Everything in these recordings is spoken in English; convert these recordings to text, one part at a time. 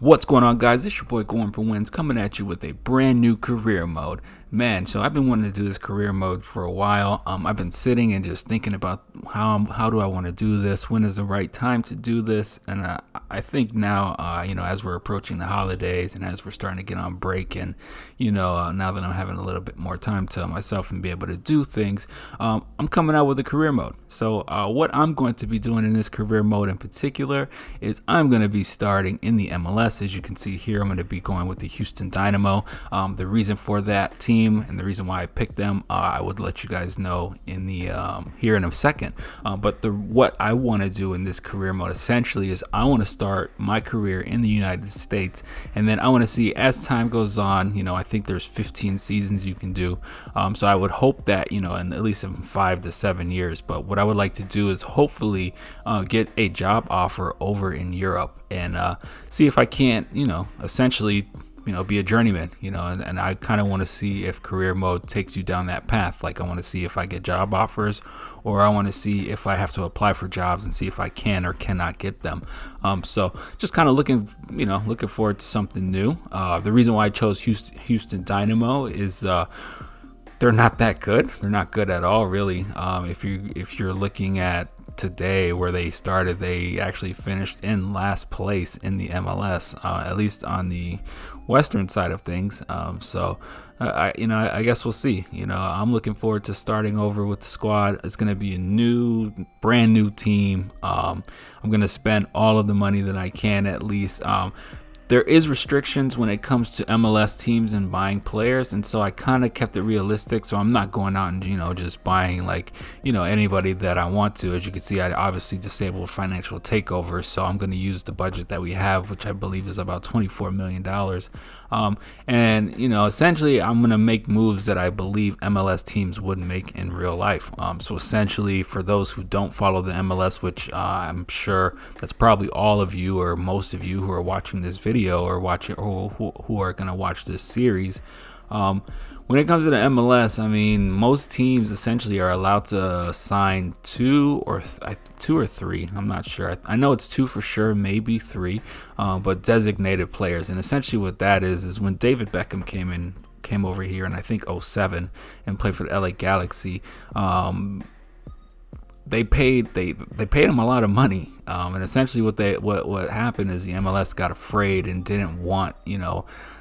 What's going on, guys? It's your boy Going for Wins, coming at you with a brand new career mode. Man, so I've been wanting to do this career mode for a while. I've been sitting and just thinking about how do I want to do this? When is the right time to do this? And I think now, as we're approaching the holidays and as we're starting to get on break, and now that I'm having a little bit more time to myself and be able to do things, I'm coming out with a career mode. So what I'm going to be doing in this career mode in particular is I'm going to be starting in the MLS. As you can see here, I'm going to be going with the Houston Dynamo. The reason for that team and the reason why I picked them, I would let you guys know in the here in a second. But what I want to do in this career mode essentially is I want to start my career in the United States, and then I want to see as time goes on. I think there's 15 seasons you can do. So I would hope that in at least in 5 to 7 years. But what I would like to do is hopefully get a job offer over in Europe and see if I can't, essentially, be a journeyman, and I kind of want to see if career mode takes you down that path. Like, I want to see if I get job offers, or I want to see if I have to apply for jobs and see if I can or cannot get them. So just kind of looking forward to something new. The reason why I chose Houston Dynamo is, they're not that good. They're not good at all, really. If you're looking at today where they started, they actually finished in last place in the MLS, at least on the western side of things. So I guess we'll see. I'm looking forward to starting over with the squad. It's going to be a brand new team. I'm going to spend all of the money that I can, at least. There is restrictions when it comes to MLS teams and buying players, and so I kind of kept it realistic. So I'm not going out and just buying anybody that I want to. As you can see, I obviously disabled financial takeover, so I'm going to use the budget that we have, which I believe is about $24 million. And essentially, I'm going to make moves that I believe MLS teams would make in real life. So essentially, for those who don't follow the MLS, which I'm sure that's probably all of you or most of you who are watching this video or who are going to watch this series, when it comes to the MLS, most teams essentially are allowed to sign two or three. I'm not sure. I know it's 2 for sure, maybe 3, but designated players. And essentially what that is when David Beckham came over here in I think 2007 and played for the LA Galaxy. They paid him a lot of money, and essentially what happened is the MLS got afraid and didn't want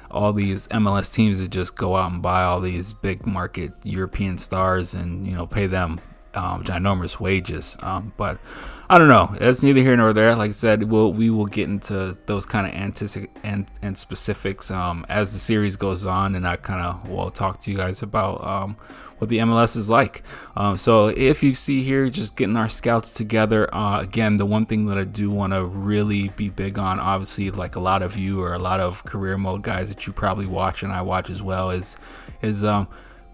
all these MLS teams to just go out and buy all these big market European stars and pay them ginormous wages. But I don't know. That's neither here nor there. Like I said, we will get into those kind of and specifics as the series goes on, and I kind of will talk to you guys about what the MLS is like. So if you see here, just getting our scouts together. Again, the one thing that I do want to really be big on, obviously, like a lot of you or a lot of career mode guys that you probably watch and I watch as well, is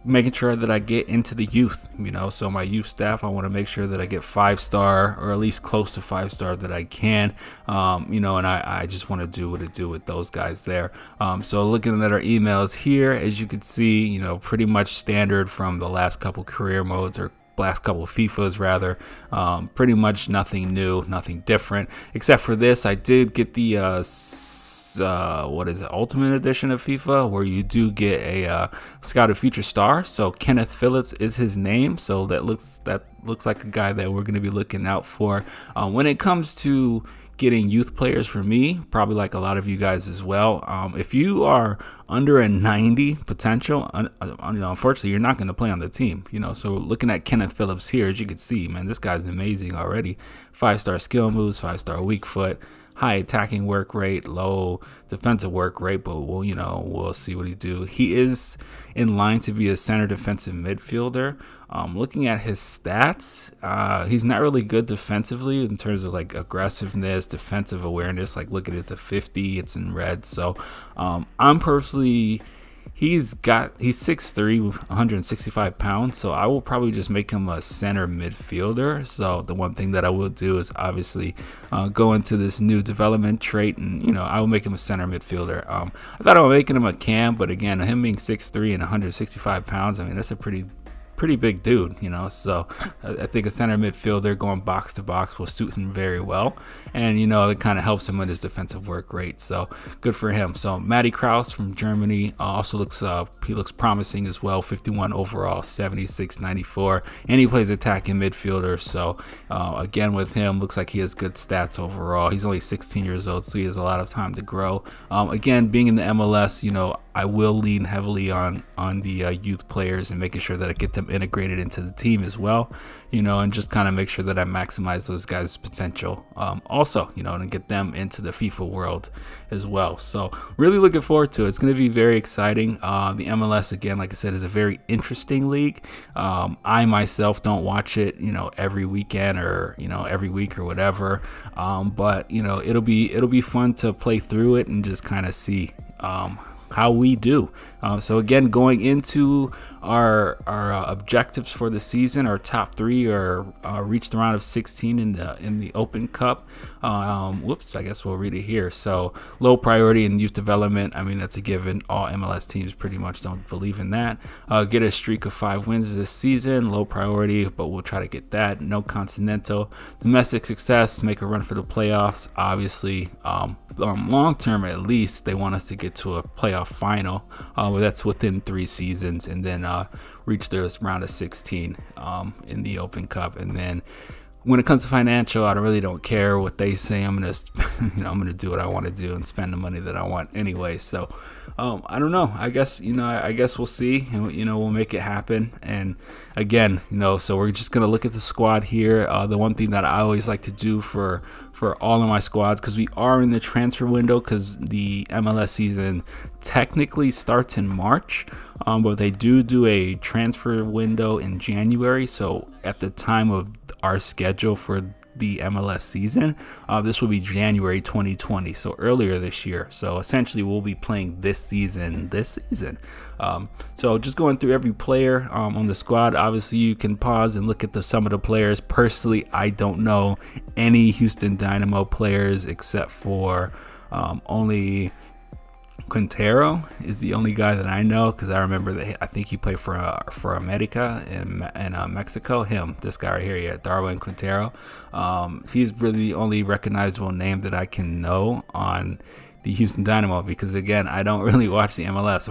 making sure that I get into the youth, so my youth staff, I want to make sure that I get 5-star or at least close to 5-star that I can, and I just want to do what I do with those guys there. So looking at our emails here, as you can see, pretty much standard from the last couple career modes or last couple of FIFAs rather. Pretty much nothing new, nothing different, except for this. I did get the Ultimate Edition of FIFA, where you do get a scouted future star. So Kenneth Phillips is his name, so that looks like a guy that we're going to be looking out for. When it comes to getting youth players, for me, probably like a lot of you guys as well, if you are under a 90 potential, unfortunately you're not going to play on the team. So looking at Kenneth Phillips here, as you can see, man, this guy's amazing already. 5-star skill moves, 5-star weak foot, high attacking work rate, low defensive work rate, but we'll see what he do. He is in line to be a center defensive midfielder. Looking at his stats, he's not really good defensively in terms of like aggressiveness, defensive awareness. Like, look at it, it's a 50, it's in red. So I'm personally, he's 6'3", 165 pounds, so I will probably just make him a center midfielder. So the one thing that I will do is obviously go into this new development trait, and I will make him a center midfielder. I thought I was making him a cam, but again, him being 6'3" and 165 pounds, that's a pretty pretty big dude, so I think a center midfielder going box to box will suit him very well, and it kind of helps him with his defensive work rate, so good for him. So Matty Kraus from Germany also looks promising as well. 51 overall, 76, 94, and he plays attacking midfielder, so again with him, looks like he has good stats overall. He's only 16 years old, so he has a lot of time to grow. Again, being in the MLS, I will lean heavily on the youth players and making sure that I get them integrated into the team as well, and just kind of make sure that I maximize those guys' potential. Also, and get them into the FIFA world as well. So really looking forward to it. It's going to be very exciting. The MLS, again, like I said, is a very interesting league. I myself don't watch it, every weekend or, every week or whatever. But, it'll be fun to play through it and just kind of see how we do. So again, going into our objectives for the season, our top three are reach the round of 16 in the Open Cup. I guess we'll read it here. So low priority in youth development. I mean, that's a given. All MLS teams pretty much don't believe in that. Get a streak of 5 wins this season. Low priority, but we'll try to get that. No continental. Domestic success. Make a run for the playoffs. Obviously, long term at least, they want us to get to a playoff final. That's within 3 seasons, and then reach this round of 16 in the Open Cup. And then when it comes to financial, I really don't care what they say. I'm gonna I'm gonna do what I want to do and spend the money that I want anyway. So I don't know. I guess I guess we'll see. We'll make it happen. And again, so we're just gonna look at the squad here. The one thing that I always like to do for all of my squads, because we are in the transfer window, because the MLS season technically starts in March, but they do a transfer window in January. So at the time of our schedule for the MLS season, this will be January 2020, so earlier this year. So essentially we'll be playing this season. So just going through every player on the squad. Obviously you can pause and look at some of the players. Personally, I don't know any Houston Dynamo players except for only Quintero is the only guy that I know, because I remember that I think he played for America in Mexico. This guy right here, Darwin Quintero. He's really the only recognizable name that I can know on the Houston Dynamo, because again, I don't really watch the MLS.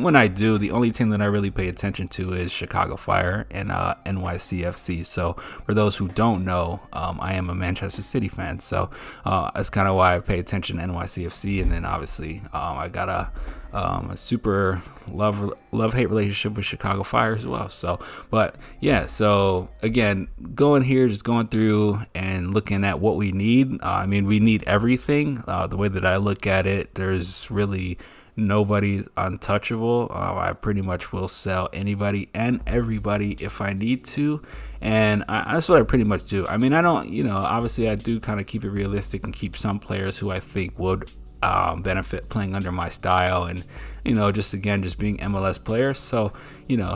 When I do, the only team that I really pay attention to is Chicago Fire and NYCFC. So for those who don't know, I am a Manchester City fan, so that's kind of why I pay attention to NYCFC. And then obviously I got a super love-hate relationship with Chicago Fire as well. So, but yeah, so again, just going through and looking at what we need. I mean, we need everything. The way that I look at it, there's really nobody's untouchable. I pretty much will sell anybody and everybody if I need to. And that's what I pretty much do. I mean, I don't, obviously I do kind of keep it realistic and keep some players who I think would benefit playing under my style, and just being MLS players. So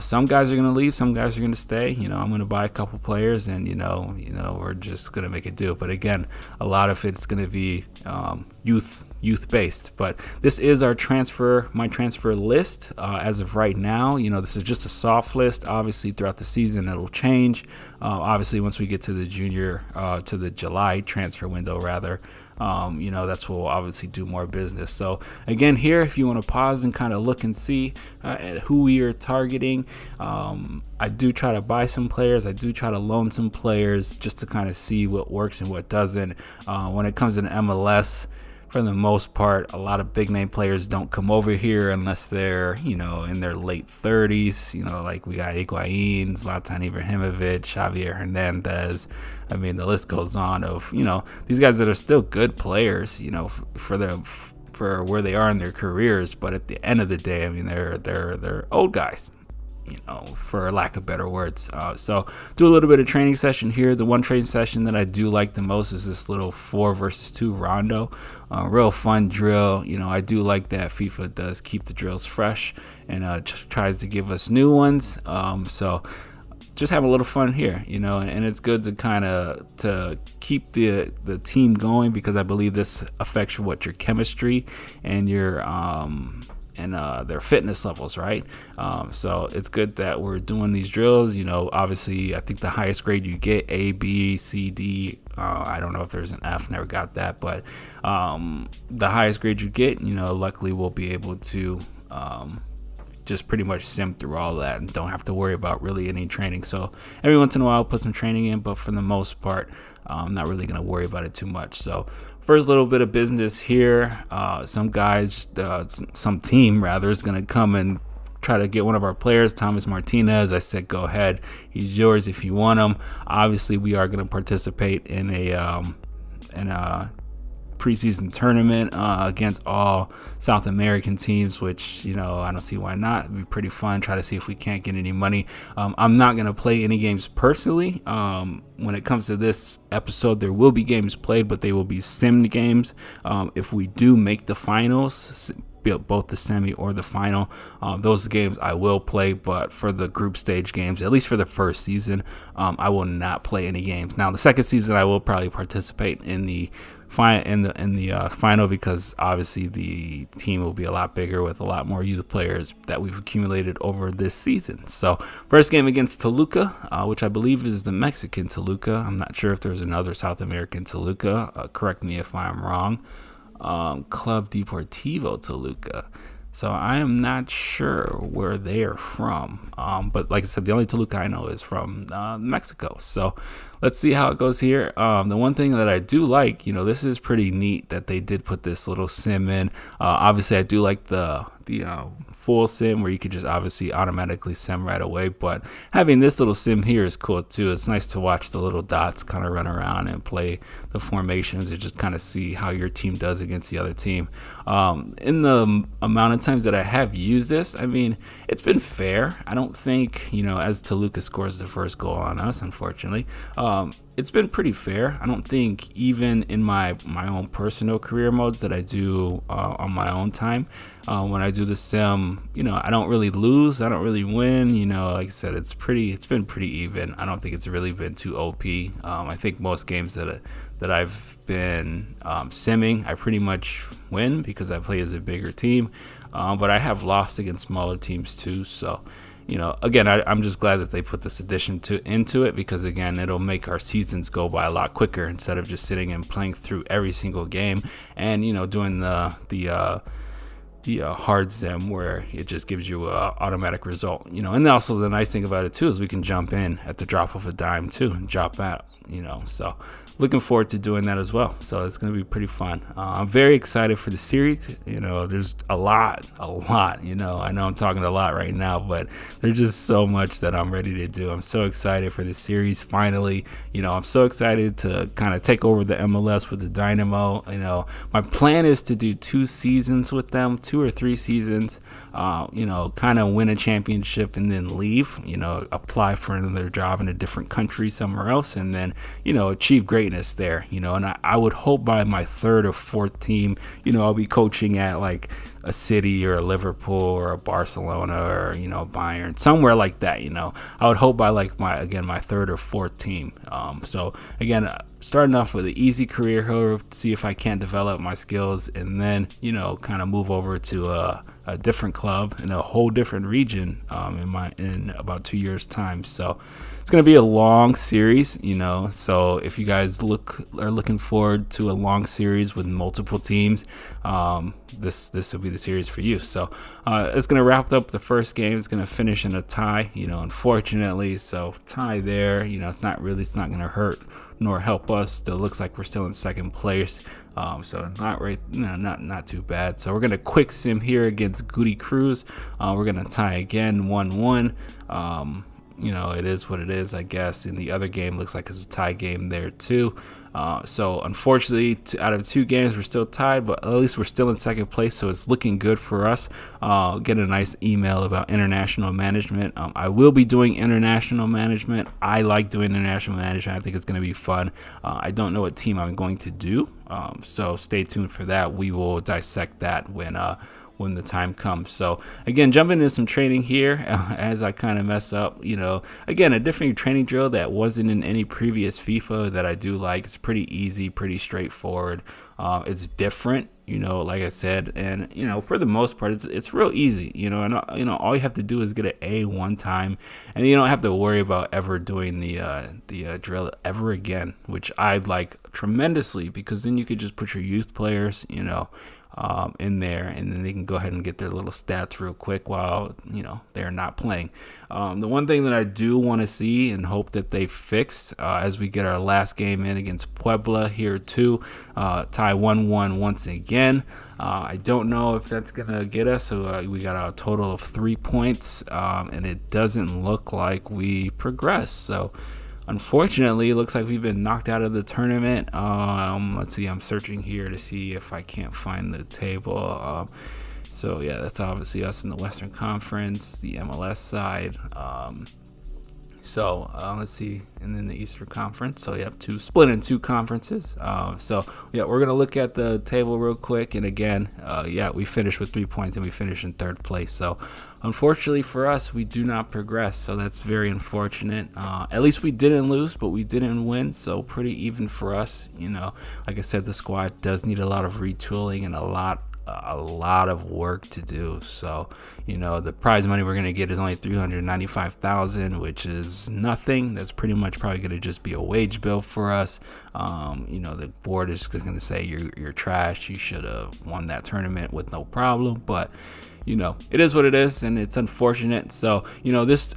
some guys are gonna leave, some guys are gonna stay. I'm gonna buy a couple players, and we're just gonna make it do. But again, a lot of it's gonna be youth based. But this is my transfer list as of right now. This is just a soft list. Obviously throughout the season it'll change. Obviously once we get to the July transfer window rather, that's where we'll obviously do more business. So again, here, if you want to pause and kind of look and see who we are targeting, I do try to buy some players. I do try to loan some players just to kind of see what works and what doesn't. When it comes to MLS, for the most part, a lot of big name players don't come over here unless they're, in their late 30s. Like we got Higuain, Zlatan Ibrahimovic, Javier Hernandez. I mean, the list goes on of, these guys that are still good players, for where they are in their careers. But at the end of the day, I mean, they're old guys, for lack of better words. So do a little bit of training session here. The one training session that I do like the most is this little 4 versus 2 rondo. Real fun drill. I do like that FIFA does keep the drills fresh and just tries to give us new ones. So just have a little fun here, and it's good to kind of to keep the team going, because I believe this affects your chemistry and your and their fitness levels, right? So it's good that we're doing these drills. Obviously, I think the highest grade you get, A, B, C, D. I don't know if there's an F, never got that, but the highest grade you get, luckily we'll be able to just pretty much sim through all that and don't have to worry about really any training. So every once in a while I'll put some training in, but for the most part I'm not really going to worry about it too much. So first little bit of business here, some team is going to come and try to get one of our players, Thomas Martinez. I said go ahead, he's yours if you want him. Obviously we are going to participate in a preseason tournament against all South American teams, which I don't see why not. It'd be pretty fun. Try to see if we can't get any money. I'm not gonna play any games personally. When it comes to this episode, there will be games played, but they will be simmed games. If we do make the finals, both the semi or the final, those games I will play, but for the group stage games, at least for the first season, I will not play any games. Now the second season I will probably participate in the final, because obviously the team will be a lot bigger with a lot more youth players that we've accumulated over this season. So first game against Toluca, which I believe is the Mexican Toluca. I'm not sure if there's another South American Toluca. Correct me if I'm wrong. Club Deportivo Toluca. So I am not sure where they're from. But like I said, the only Toluca I know is from Mexico. So let's see how it goes here. The one thing that I do like, this is pretty neat that they did put this little sim in. Obviously, I do like the full sim where you could just obviously automatically sim right away, but having this little sim here is cool too. It's nice to watch the little dots kind of run around and play the formations and just kind of see how your team does against the other team. In the amount of times that I have used this, I mean, it's been fair. I don't think, as Toluca scores the first goal on us, unfortunately, it's been pretty fair. I don't think even in my own personal career modes that I do on my own time, when I do the sim, I don't really lose. I don't really win. Like I said, it's been pretty even. I don't think it's really been too OP. I think most games that I've been simming, I pretty much win because I play as a bigger team. But I have lost against smaller teams too. So, again, I'm just glad that they put this addition into it, because again, it'll make our seasons go by a lot quicker instead of just sitting and playing through every single game and doing the hard sim where it just gives you a automatic result. And also the nice thing about it too is we can jump in at the drop of a dime too and drop out. So looking forward to doing that as well. So it's going to be pretty fun. I'm very excited for the series. There's a lot. I know I'm talking a lot right now, but there's just so much that I'm ready to do. I'm so excited for the series. Finally, I'm so excited to kind of take over the MLS with the Dynamo. My plan is to do 2 seasons with them, 2 or 3 seasons, kind of win a championship and then leave, apply for another job in a different country somewhere else, and then, achieve greatness there, and I would hope by my 3rd or 4th team, I'll be coaching at like a City or a Liverpool or a Barcelona or, Bayern, somewhere like that, I would hope by like my 3rd or 4th team. So again, starting off with an easy career here, see if I can't develop my skills, and then, kind of move over to a different club in a whole different region in about 2 years time. So it's going to be a long series, so if you guys are looking forward to a long series with multiple teams, this will be the series for you. So it's going to wrap up the first game. It's going to finish in a tie, unfortunately. So tie there, it's not going to hurt nor help us. Still looks like we're still in second place. So not too bad. So we're going to quick sim here against Goody Cruz. We're going to tie again 1-1. It is what it is, I guess. In the other game, looks like it's a tie game there too. So unfortunately, out of 2 games, we're still tied, but at least we're still in second place, so it's looking good for us. Get a nice email about international management. I will be doing international management. I like doing international management. I think it's going to be fun. I don't know what team I'm going to do, so stay tuned for that. We will dissect that when the time comes. So again, jumping into some training here as I kind of mess up, again, a different training drill that wasn't in any previous FIFA that I do like. It's pretty easy, pretty straightforward. It's different, like I said. And, for the most part, it's real easy, and, all you have to do is get an A one time, and you don't have to worry about ever doing the drill ever again, which I like tremendously, because then you could just put your youth players, in there, and then they can go ahead and get their little stats real quick while they're not playing. The one thing that I do want to see and hope that they fixed as we get our last game in against Puebla here too, tie 1-1 once again. I don't know if that's gonna get us. So we got a total of 3 points, and it doesn't look like we progress. So unfortunately, it looks like we've been knocked out of the tournament. Let's see, I'm searching here to see if I can't find the table. So yeah, that's obviously us in the Western Conference, the MLS side. So let's see, and then the Eastern Conference. So you have split in two conferences. So yeah, we're gonna look at the table real quick. And again, we finished with 3 points, and we finished in third place. So unfortunately for us, we do not progress. So that's very unfortunate. At least we didn't lose, but we didn't win. So pretty even for us. Like I said, the squad does need a lot of retooling and a lot of work to do. So the prize money we're gonna get is only $395,000, which is nothing. That's pretty much probably gonna just be a wage bill for us. The board is gonna say you're trash, you should have won that tournament with no problem. But it is what it is, and it's unfortunate. So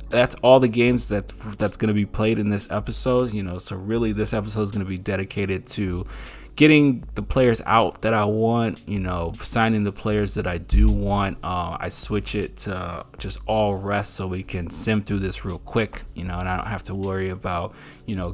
that's all the games that's going to be played in this episode. So really this episode is going to be dedicated to getting the players out that I want, signing the players that I do want. I switch it to just all rest so we can sim through this real quick, and I don't have to worry about,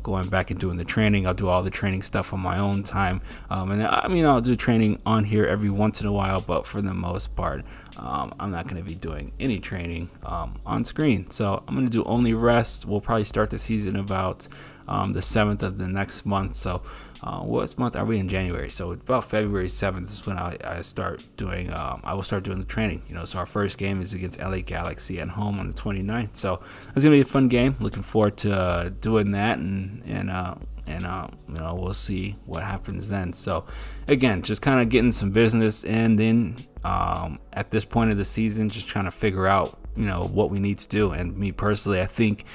going back and doing the training. I'll do all the training stuff on my own time. And I'll do training on here every once in a while, but for the most part, I'm not going to be doing any training on screen. So I'm going to do only rest. We'll probably start the season about the 7th of the next month. So what month are we in? January. So about February 7th is when I start doing, I will start doing the training. So our first game is against LA Galaxy at home on the 29th. So it's going to be a fun game. Looking forward to doing that, and we'll see what happens then. So again, just kind of getting some business, and then at this point of the season, just trying to figure out what we need to do. And me personally, I think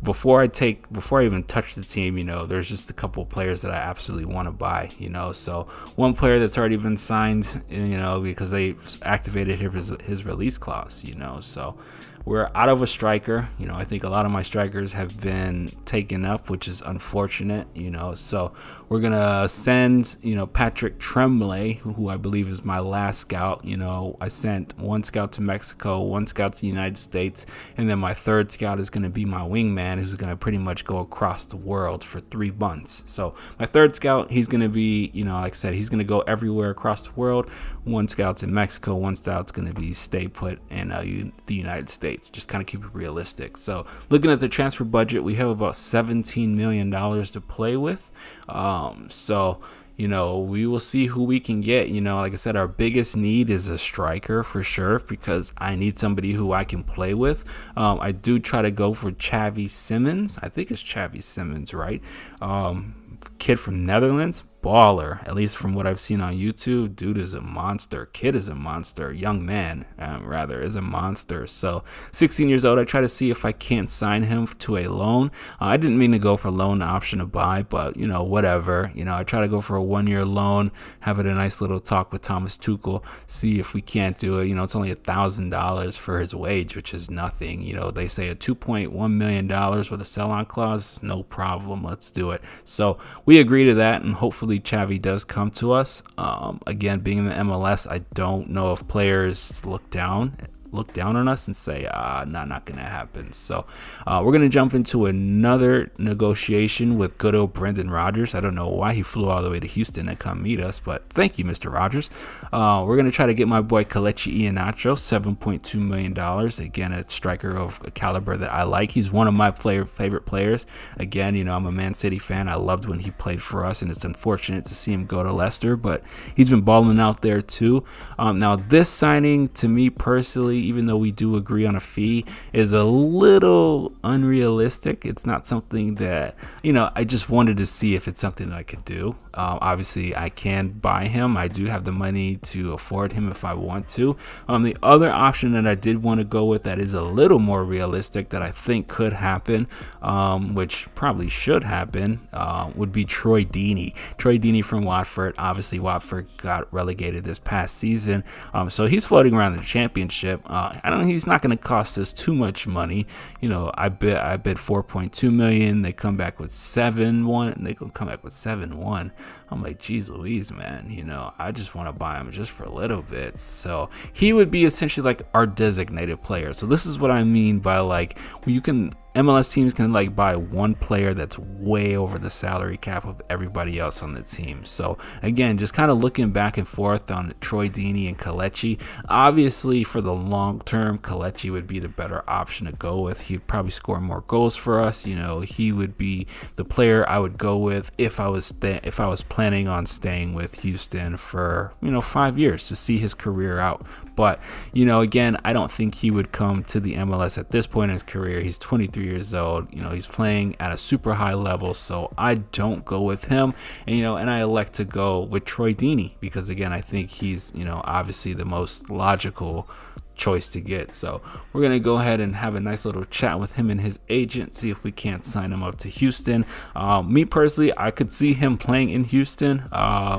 before I even touch the team, there's just a couple of players that I absolutely want to buy, so one player that's already been signed, because they activated his release clause, so we're out of a striker. I think a lot of my strikers have been taken up, which is unfortunate, so we're gonna send, Patrick Tremblay, who I believe is my last scout. I sent one scout to Mexico, one scout to the United States, and then my third scout is gonna be my wingman, who's gonna pretty much go across the world for 3 months. So my third scout, he's gonna be, like I said, he's gonna go everywhere across the world. One scout's in Mexico, one scout's gonna be stay put in the United States. Just kind of keep it realistic. So looking at the transfer budget, we have about $17 million to play with. So we will see who we can get. Like I said, our biggest need is a striker for sure, because I need somebody who I can play with. I do try to go for Xavi Simmons. I think it's Xavi Simmons, right? Kid from Netherlands. Baller, at least from what I've seen on YouTube. Dude is a monster. Kid is a monster. Young man, rather, is a monster. So 16 years old. I try to see if I can't sign him to a loan. I didn't mean to go for loan option to buy, but whatever. I try to go for a 1-year loan, have it a nice little talk with Thomas Tuchel, see if we can't do it. It's only $1,000 for his wage, which is nothing. They say a $2.1 million with a sell-on clause, no problem. Let's do it. So we agree to that, and hopefully Xavi does come to us. Again, being in the MLS, I don't know if players look down on us and say, not gonna happen. So we're gonna jump into another negotiation with good old Brendan Rodgers. I don't know why he flew all the way to Houston to come meet us, but thank you, Mr. Rodgers. We're gonna try to get my boy Kelechi Iheanacho, $7.2 million. Again, a striker of a caliber that I like. He's one of my favorite players. Again, I'm a Man City fan. I loved when he played for us, and it's unfortunate to see him go to Leicester, but he's been balling out there too. Now this signing, to me personally, even though we do agree on a fee, is a little unrealistic. It's not something that, I just wanted to see if it's something that I could do. Obviously, I can buy him. I do have the money to afford him if I want to. The other option that I did want to go with that is a little more realistic that I think could happen, which probably should happen, would be Troy Deeney. Troy Deeney from Watford. Obviously, Watford got relegated this past season, so he's floating around the championship. I don't know. He's not going to cost us too much money. I bid 4.2 million. They come back with 7-1. They gonna come back with 7-1. I'm like, geez Louise, man. I just want to buy him just for a little bit. So he would be essentially like our designated player. So this is what I mean by like, when you can. MLS teams can like buy one player that's way over the salary cap of everybody else on the team. So again, just kind of looking back and forth on Troy Deeney and Kelechi. Obviously, for the long term, Kelechi would be the better option to go with. He'd probably score more goals for us. He would be the player I would go with if I was planning on staying with Houston for 5 years to see his career out. But again, I don't think he would come to the MLS at this point in his career. He's 23 years old. He's playing at a super high level, so I don't go with him. And I elect to go with Troy Deeney because again, I think he's obviously the most logical choice to get. So we're gonna go ahead and have a nice little chat with him and his agent, see if we can't sign him up to Houston. Me personally, I could see him playing in Houston.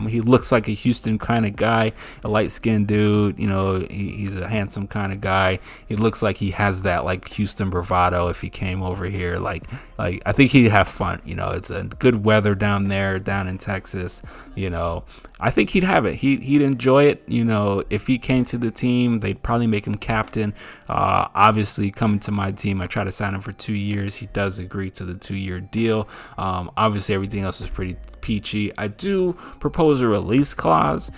He looks like a Houston kind of guy, a light-skinned dude. He's a handsome kind of guy. He looks like he has that like Houston bravado if he came over here. Like I think he'd have fun. It's a good weather down there, down in Texas. I think he'd have it. He'd enjoy it. If he came to the team, they'd probably make him captain. Obviously, coming to my team, I try to sign him for 2 years. He does agree to the 2-year deal. Obviously, everything else is pretty peachy. I do propose a release clause,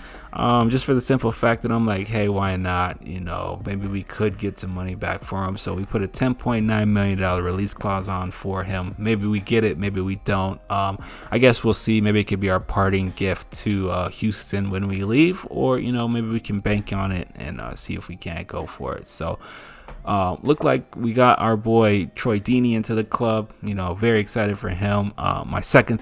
just for the simple fact that I'm like, hey, why not? Maybe we could get some money back for him. So we put a $10.9 million release clause on for him. Maybe we get it, maybe we don't. I guess we'll see. Maybe it could be our parting gift to Houston when we leave, or maybe we can bank on it and see if we can't go for it. So look like we got our boy Troy Deeney into the club. Very excited for him. My second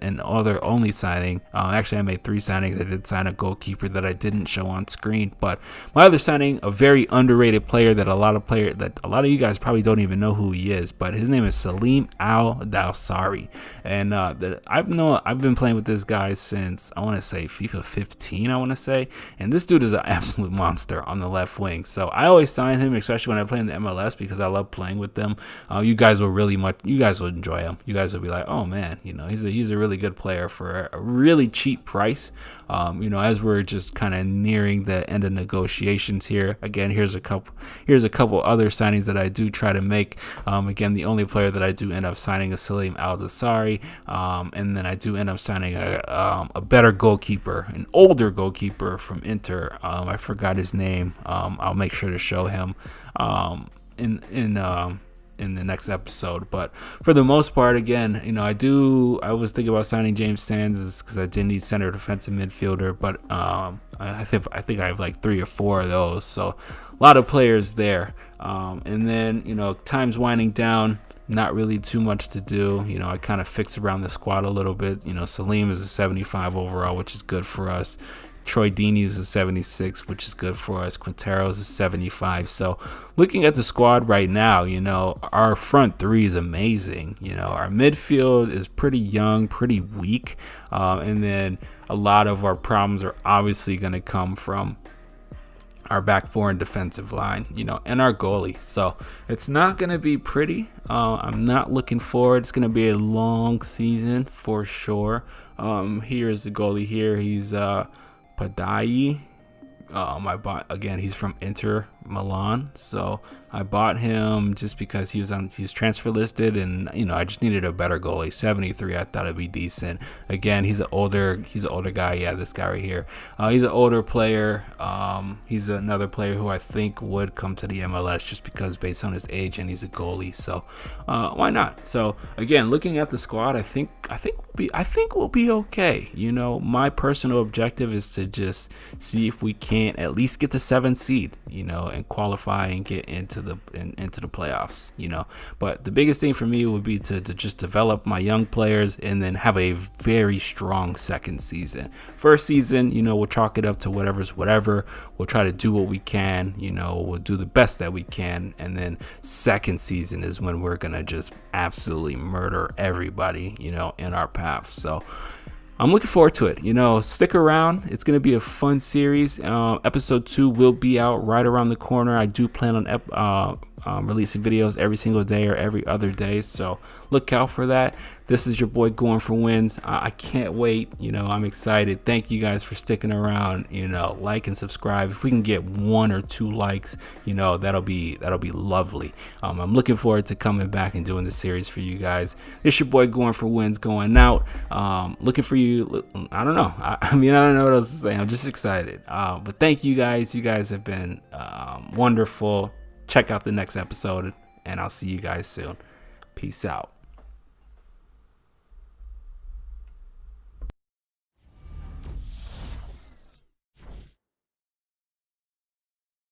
and only signing. Actually, I made 3 signings. I did sign a goalkeeper that I didn't show on screen, but my other signing, a very underrated player that a lot of you guys probably don't even know who he is, but his name is Salim Al-Dawsari, and I've been playing with this guy since I want to say FIFA 15. And this dude is an absolute monster on the left wing. So I always sign him, especially when I play in the MLS, because I love playing with them. You guys will enjoy him. You guys will be like, oh man, he's a really good player for a really cheap price. As we're just kind of nearing the end of negotiations here. Again, here's a couple other signings that I do try to make. Again, the only player that I do end up signing is Salim Al-Dawsari, and then I do end up signing a better goalkeeper, an older goalkeeper from Inter. I forgot his name. I'll make sure to show him in the next episode. But for the most part, again, I was thinking about signing James Sands because I did need center defensive midfielder, but I think I have like 3 or 4 of those, so a lot of players there. And then time's winding down. Not really too much to do. I kind of fixed around the squad a little bit. Salim is a 75 overall, which is good for us. Troy Deeney is a 76, which is good for us. Quintero's a 75. So looking at the squad right now, our front 3 is amazing. Our midfield is pretty young, pretty weak. And then a lot of our problems are obviously going to come from our back 4 and defensive line, and our goalie. So it's not going to be pretty. I'm not looking forward. It's going to be a long season for sure. Here's the goalie here. He's Prodigy. He's from Inter Milan, so I bought him just because he was transfer listed, and I just needed a better goalie. 73, I thought it'd be decent. Again, he's an older guy. Yeah, this guy right here. He's an older player. He's another player who I think would come to the MLS just because based on his age, and he's a goalie. So why not? So again, looking at the squad, I think we'll be okay. My personal objective is to just see if we can't at least get the 7th seed. and qualify and get into the playoffs, But the biggest thing for me would be to just develop my young players and then have a very strong second season. First season, we'll chalk it up to whatever's whatever. We'll try to do what we can, we'll do the best that we can. And then second season is when we're going to just absolutely murder everybody, in our path. So I'm looking forward to it. Stick around. It's going to be a fun series. Episode 2 will be out right around the corner. I do plan on releasing videos every single day or every other day. So look out for that. This is your boy going for wins. I can't wait. I'm excited. Thank you guys for sticking around. Like and subscribe. If we can get 1 or 2 likes, that'll be lovely. I'm looking forward to coming back and doing the series for you guys. This your boy going for wins going out. Looking for you. I don't know. I don't know what else to say. I'm just excited. But thank you guys. You guys have been wonderful. Check out the next episode, and I'll see you guys soon. Peace out.